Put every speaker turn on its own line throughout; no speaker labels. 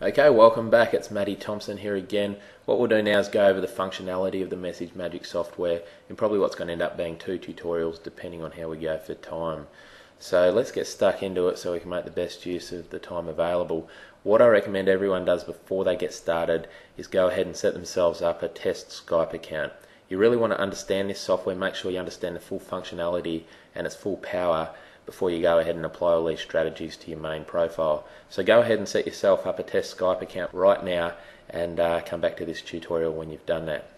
Okay, welcome back. It's Matty Thompson here again. What we'll do now is go over the functionality of the Message Magic software and probably what's going to end up being 2 tutorials depending on how we go for time. So let's get stuck into it so we can make the best use of the time available. What I recommend everyone does before they get started is go ahead and set themselves up a test Skype account. You really want to understand this software, make sure you understand the full functionality and its full power before you go ahead and apply all these strategies to your main profile. So go ahead and set yourself up a test Skype account right now and come back to this tutorial when you've done that.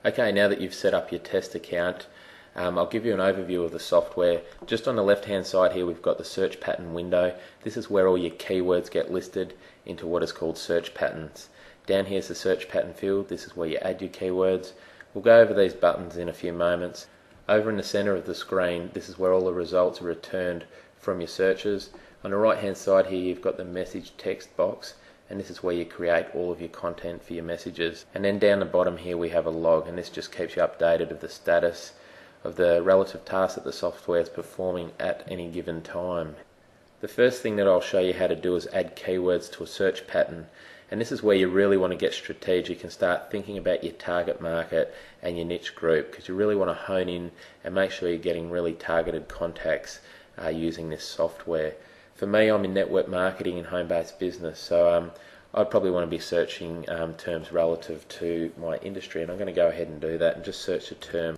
Okay, now that you've set up your test account, I'll give you an overview of the software. Just on the left hand side here we've got the search pattern window. This is where all your keywords get listed into what is called search patterns. Down here is the search pattern field. This is where you add your keywords. We'll go over these buttons in a few moments. Over in the center of the screen, this is where all the results are returned from your searches. On the right hand side here you've got the message text box, and this is where you create all of your content for your messages. And then down the bottom here we have a log, and this just keeps you updated of the status of the relative tasks that the software is performing at any given time. The first thing that I'll show you how to do is add keywords to a search pattern. And this is where you really want to get strategic and start thinking about your target market and your niche group, because you really want to hone in and make sure you're getting really targeted contacts using this software. For me, I'm in network marketing and home-based business, so I'd probably want to be searching terms relative to my industry, and I'm going to go ahead and do that and just search the term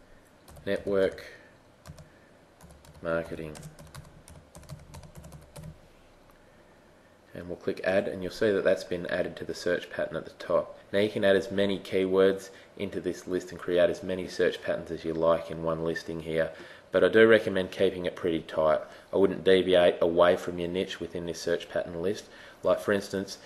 network marketing. And we'll click add, and you'll see that that's been added to the search pattern at the top. Now you can add as many keywords into this list and create as many search patterns as you like in one listing here, but I do recommend keeping it pretty tight. I wouldn't deviate away from your niche within this search pattern list. Like for instance,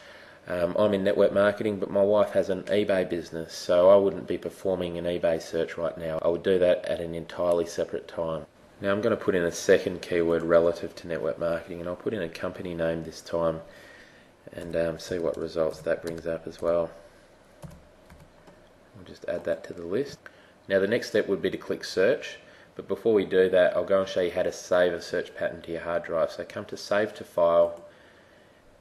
I'm in network marketing, but my wife has an eBay business, so I wouldn't be performing an eBay search right now. I would do that at an entirely separate time. Now I'm going to put in a second keyword relative to network marketing, and I'll put in a company name this time and see what results that brings up as well. I'll just add that to the list. Now the next step would be to click search, but before we do that I'll go and show you how to save a search pattern to your hard drive. So come to save to file,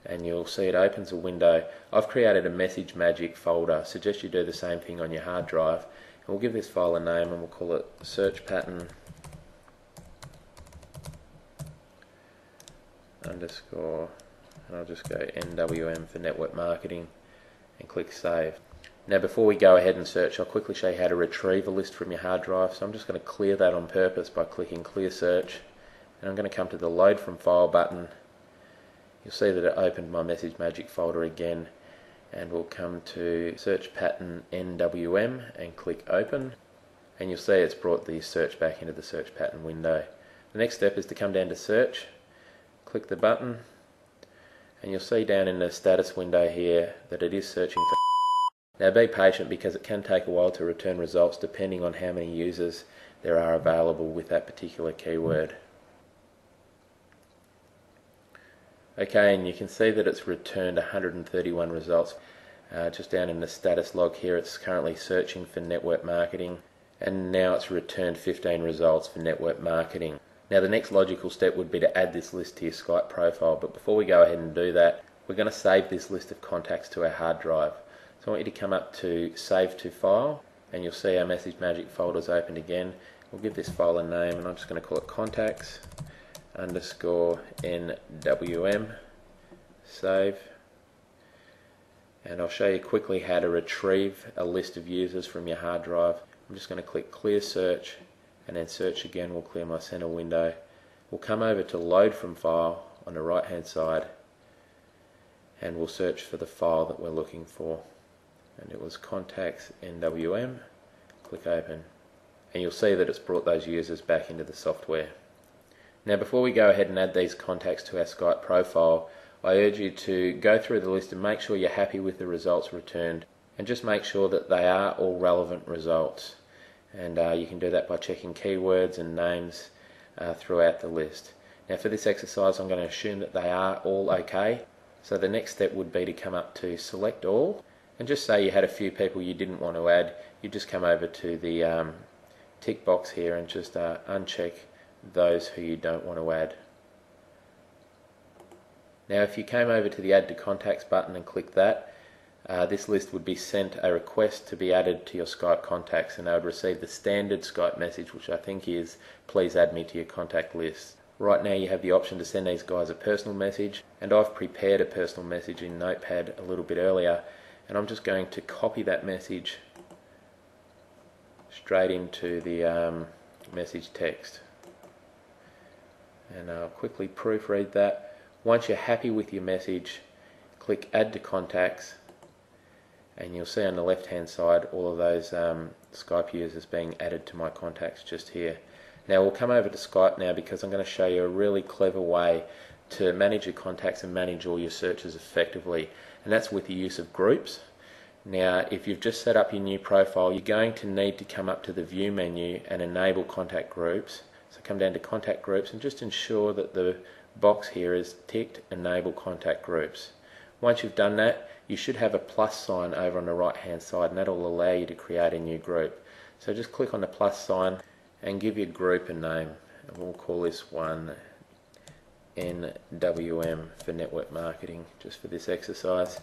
and you'll see it opens a window. I've created a Message Magic folder. I suggest you do the same thing on your hard drive, and we'll give this file a name and we'll call it search pattern underscore, and I'll just go NWM for network marketing and click save. Now before we go ahead and search, I'll quickly show you how to retrieve a list from your hard drive. So I'm just going to clear that on purpose by clicking clear search, and I'm going to come to the load from file button. You'll see that it opened my Message Magic folder again, and we'll come to search pattern NWM and click open, and you'll see it's brought the search back into the search pattern window. The next step is to come down to search, click the button, and you'll see down in the status window here that it is searching for. Now be patient because it can take a while to return results depending on how many users there are available with that particular keyword. Okay, and you can see that it's returned 131 results. Just down in the status log here it's currently searching for network marketing, and now it's returned 15 results for network marketing. Now the next logical step would be to add this list to your Skype profile, but before we go ahead and do that, we're going to save this list of contacts to our hard drive. So I want you to come up to save to file, and you'll see our Message Magic folder's opened again. We'll give this file a name, and I'm just going to call it contacts underscore NWM, save, and I'll show you quickly how to retrieve a list of users from your hard drive. I'm just going to click clear search, and then search again will clear my center window. We'll come over to load from file on the right hand side, and we'll search for the file that we're looking for, and it was contacts NWM. Click open, and you'll see that it's brought those users back into the software. Now before we go ahead and add these contacts to our Skype profile, I urge you to go through the list and make sure you're happy with the results returned, and just make sure that they are all relevant results. And you can do that by checking keywords and names throughout the list. Now for this exercise I'm going to assume that they are all okay, so the next step would be to come up to select all, and just say you had a few people you didn't want to add. You just come over to the tick box here and just uncheck those who you don't want to add. Now if you came over to the Add to Contacts button and click that, this list would be sent a request to be added to your Skype contacts, and they would receive the standard Skype message, which I think is, please add me to your contact list. Right now you have the option to send these guys a personal message, and I've prepared a personal message in Notepad a little bit earlier, and I'm just going to copy that message straight into the message text, and I'll quickly proofread that. Once you're happy with your message, click Add to Contacts, and you'll see on the left hand side all of those Skype users being added to my contacts just here. Now we'll come over to Skype now, because I'm going to show you a really clever way to manage your contacts and manage all your searches effectively, and that's with the use of groups. Now if you've just set up your new profile, you're going to need to come up to the View menu and enable contact groups. So come down to Contact Groups and just ensure that the box here is ticked Enable Contact Groups. Once you've done that, you should have a plus sign over on the right hand side, and that will allow you to create a new group. So just click on the plus sign and give your group a name, and we'll call this one NWM for network marketing, just for this exercise.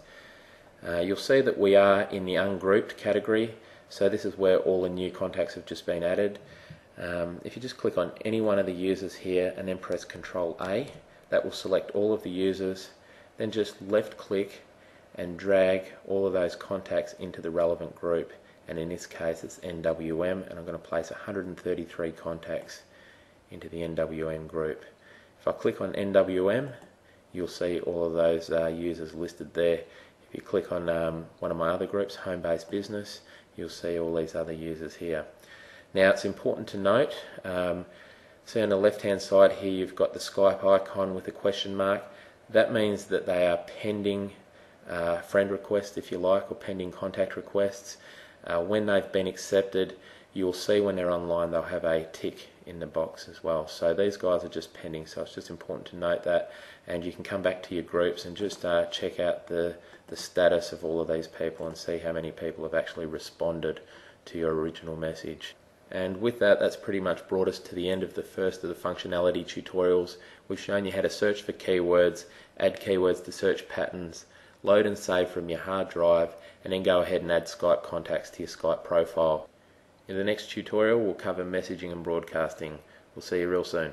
You'll see that we are in the ungrouped category, so this is where all the new contacts have just been added. If you just click on any one of the users here and then press Ctrl A, that will select all of the users, then just left click and drag all of those contacts into the relevant group, and in this case it's NWM, and I'm going to place 133 contacts into the NWM group. If I click on NWM, you'll see all of those users listed there. If you click on one of my other groups, Home-Based Business, you'll see all these other users here. Now it's important to note, see on the left hand side here you've got the Skype icon with a question mark. That means that they are pending friend requests, if you like, or pending contact requests. When they've been accepted, you'll see when they're online they'll have a tick in the box as well. So these guys are just pending, so it's just important to note that, and you can come back to your groups and just check out the status of all of these people and see how many people have actually responded to your original message. And with that, that's pretty much brought us to the end of the first of the functionality tutorials. We've shown you how to search for keywords, add keywords to search patterns, load and save from your hard drive, and then go ahead and add Skype contacts to your Skype profile. In the next tutorial, we'll cover messaging and broadcasting. We'll see you real soon.